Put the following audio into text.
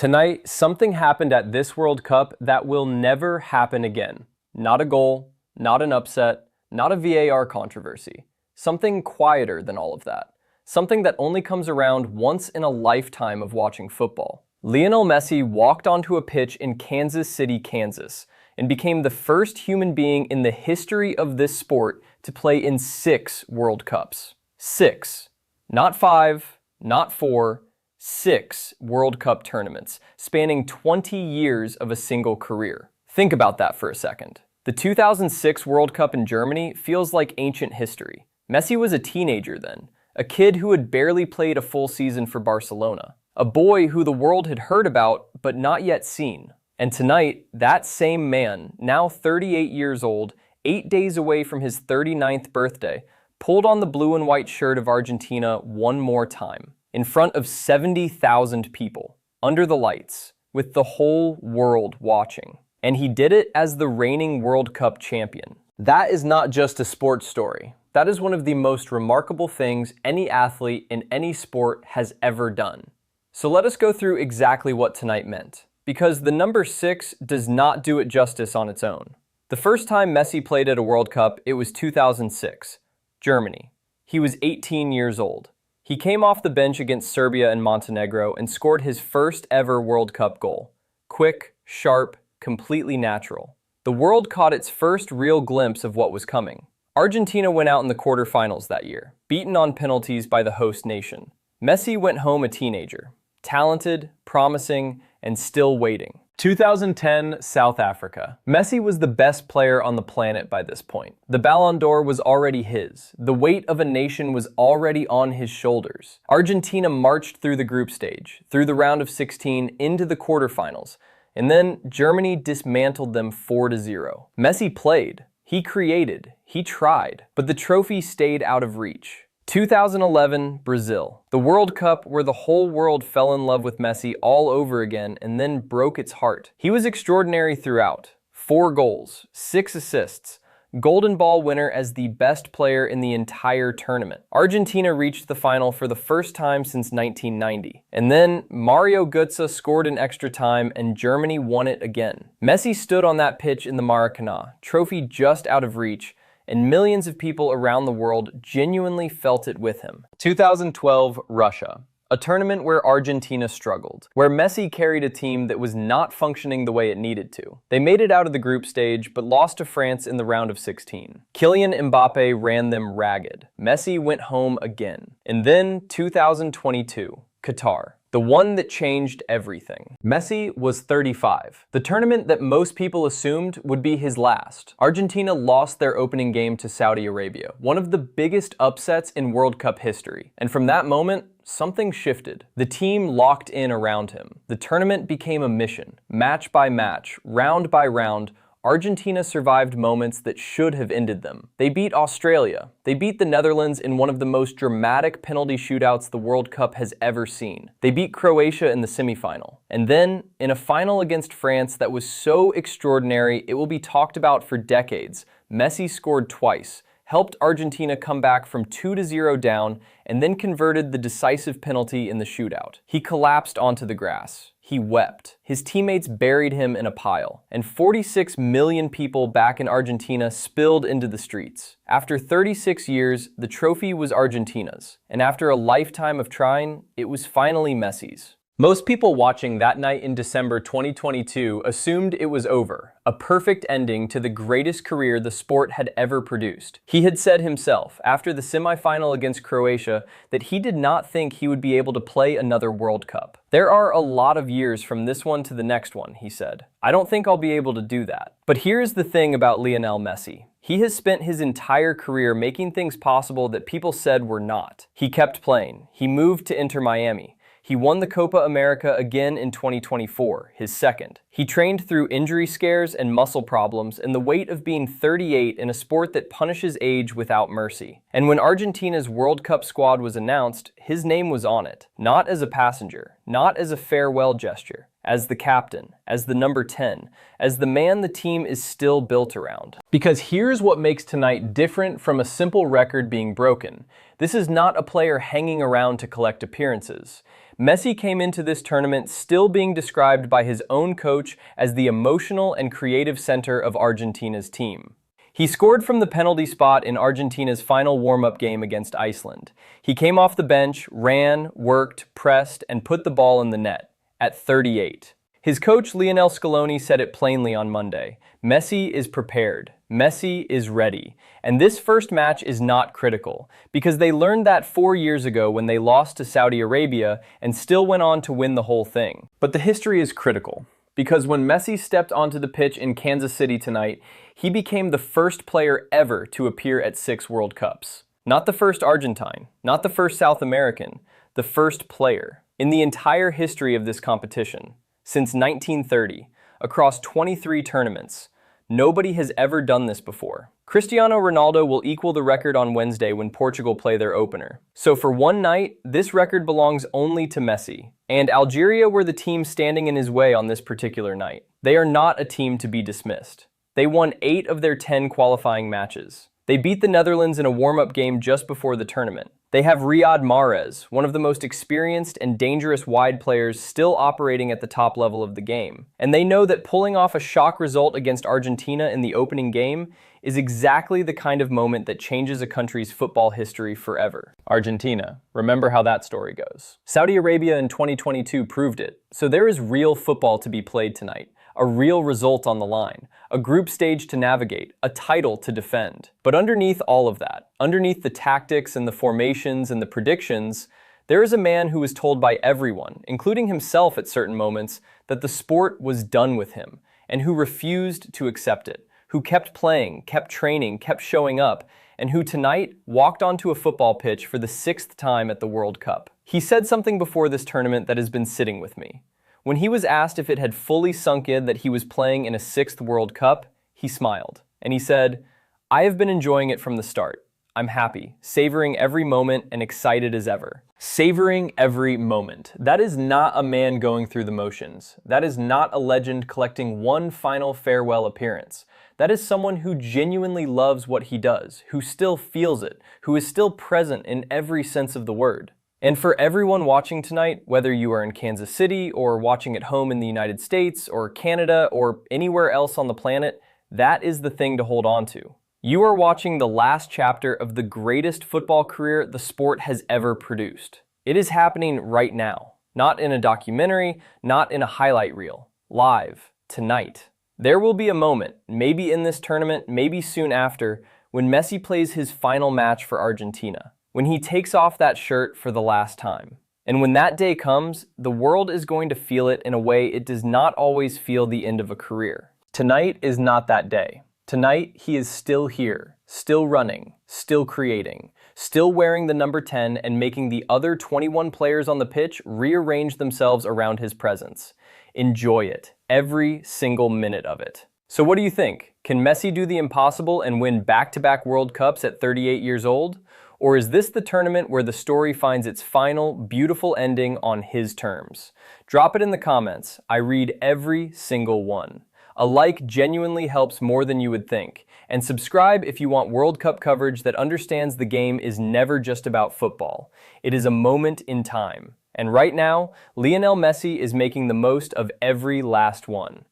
Tonight, something happened at this World Cup that will never happen again. Not a goal, not an upset, not a VAR controversy. Something quieter than all of that. Something that only comes around once in a lifetime of watching football. Lionel Messi walked onto a pitch in Kansas City, Kansas, and became the first human being in the history of this sport to play in 6 World Cups. 6. Not 5, not 4, 6 World Cup tournaments, spanning 20 years of a single career. Think about that for a second. The 2006 World Cup in Germany feels like ancient history. Messi was a teenager then, a kid who had barely played a full season for Barcelona, a boy who the world had heard about but not yet seen. And tonight, that same man, now 38 years old, 8 days away from his 39th birthday, pulled on the blue and white shirt of Argentina one more time, in front of 70,000 people, under the lights, with the whole world watching. And he did it as the reigning World Cup champion. That is not just a sports story. That is one of the most remarkable things any athlete in any sport has ever done. So let us go through exactly what tonight meant, because the number 6 does not do it justice on its own. The first time Messi played at a World Cup, it was 2006, Germany. He was 18 years old. He came off the bench against Serbia and Montenegro and scored his first ever World Cup goal. Quick, sharp, completely natural. The world caught its first real glimpse of what was coming. Argentina went out in the quarterfinals that year, beaten on penalties by the host nation. Messi went home a teenager, talented, promising, and still waiting. 2010, South Africa. Messi was the best player on the planet by this point. The Ballon d'Or was already his. The weight of a nation was already on his shoulders. Argentina marched through the group stage, through the round of 16, into the quarterfinals, and then Germany dismantled them 4-0. Messi played, he created, he tried, but the trophy stayed out of reach. 2011, Brazil. The World Cup where the whole world fell in love with Messi all over again and then broke its heart. He was extraordinary throughout. 4 goals, 6 assists, Golden Ball winner as the best player in the entire tournament. Argentina reached the final for the first time since 1990. And then Mario Götze scored in extra time and Germany won it again. Messi stood on that pitch in the Maracanã, trophy just out of reach, and millions of people around the world genuinely felt it with him. 2012, Russia. A tournament where Argentina struggled, where Messi carried a team that was not functioning the way it needed to. They made it out of the group stage, but lost to France in the round of 16. Kylian Mbappe ran them ragged. Messi went home again. And then 2022, Qatar. The one that changed everything. Messi was 35. The tournament that most people assumed would be his last. Argentina lost their opening game to Saudi Arabia, one of the biggest upsets in World Cup history. And from that moment, something shifted. The team locked in around him. The tournament became a mission. Match by match, round by round, Argentina survived moments that should have ended them. They beat Australia. They beat the Netherlands in one of the most dramatic penalty shootouts the World Cup has ever seen. They beat Croatia in the semifinal. And then, in a final against France that was so extraordinary it will be talked about for decades, Messi scored twice, helped Argentina come back from 2-0 down, and then converted the decisive penalty in the shootout. He collapsed onto the grass. He wept. His teammates buried him in a pile, and 46 million people back in Argentina spilled into the streets. After 36 years, the trophy was Argentina's, and after a lifetime of trying, it was finally Messi's. Most people watching that night in December 2022 assumed it was over, a perfect ending to the greatest career the sport had ever produced. He had said himself, after the semifinal against Croatia, that he did not think he would be able to play another World Cup. "There are a lot of years from this one to the next one," he said. "I don't think I'll be able to do that." But here's the thing about Lionel Messi. He has spent his entire career making things possible that people said were not. He kept playing. He moved to Inter Miami. He won the Copa America again in 2024, his second. He trained through injury scares and muscle problems and the weight of being 38 in a sport that punishes age without mercy. And when Argentina's World Cup squad was announced, his name was on it. Not as a passenger, not as a farewell gesture, as the captain, as the number 10, as the man the team is still built around. Because here's what makes tonight different from a simple record being broken. This is not a player hanging around to collect appearances. Messi came into this tournament still being described by his own coach as the emotional and creative center of Argentina's team. He scored from the penalty spot in Argentina's final warm-up game against Iceland. He came off the bench, ran, worked, pressed, and put the ball in the net at 38. His coach Lionel Scaloni said it plainly on Monday. Messi is prepared. Messi is ready. And this first match is not critical, because they learned that 4 years ago when they lost to Saudi Arabia and still went on to win the whole thing. But the history is critical, because when Messi stepped onto the pitch in Kansas City tonight, he became the first player ever to appear at 6 World Cups. Not the first Argentine, not the first South American, the first player. In the entire history of this competition, since 1930, across 23 tournaments, nobody has ever done this before. Cristiano Ronaldo will equal the record on Wednesday when Portugal play their opener. So for one night, this record belongs only to Messi. And Algeria were the team standing in his way on this particular night. They are not a team to be dismissed. They won 8 of their 10 qualifying matches. They beat the Netherlands in a warm-up game just before the tournament. They have Riyad Mahrez, one of the most experienced and dangerous wide players still operating at the top level of the game. And they know that pulling off a shock result against Argentina in the opening game is exactly the kind of moment that changes a country's football history forever. Argentina. Remember how that story goes. Saudi Arabia in 2022 proved it. So there is real football to be played tonight. A real result on the line, a group stage to navigate, a title to defend. But underneath all of that, underneath the tactics and the formations and the predictions, there is a man who was told by everyone, including himself at certain moments, that the sport was done with him, and who refused to accept it, who kept playing, kept training, kept showing up, and who tonight walked onto a football pitch for the 6th time at the World Cup. He said something before this tournament that has been sitting with me. When he was asked if it had fully sunk in that he was playing in a 6th World Cup, he smiled. And he said, "I have been enjoying it from the start. I'm happy, savoring every moment and excited as ever." Savoring every moment. That is not a man going through the motions. That is not a legend collecting one final farewell appearance. That is someone who genuinely loves what he does, who still feels it, who is still present in every sense of the word. And for everyone watching tonight, whether you are in Kansas City or watching at home in the United States or Canada or anywhere else on the planet, that is the thing to hold on to. You are watching the last chapter of the greatest football career the sport has ever produced. It is happening right now. Not in a documentary, not in a highlight reel. Live, tonight. There will be a moment, maybe in this tournament, maybe soon after, when Messi plays his final match for Argentina. When he takes off that shirt for the last time. And when that day comes, the world is going to feel it in a way it does not always feel the end of a career. Tonight is not that day. Tonight, he is still here, still running, still creating, still wearing the number 10 and making the other 21 players on the pitch rearrange themselves around his presence. Enjoy it, every single minute of it. So what do you think? Can Messi do the impossible and win back-to-back World Cups at 38 years old? Or is this the tournament where the story finds its final, beautiful ending on his terms? Drop it in the comments. I read every single one. A like genuinely helps more than you would think. And subscribe if you want World Cup coverage that understands the game is never just about football. It is a moment in time. And right now, Lionel Messi is making the most of every last one.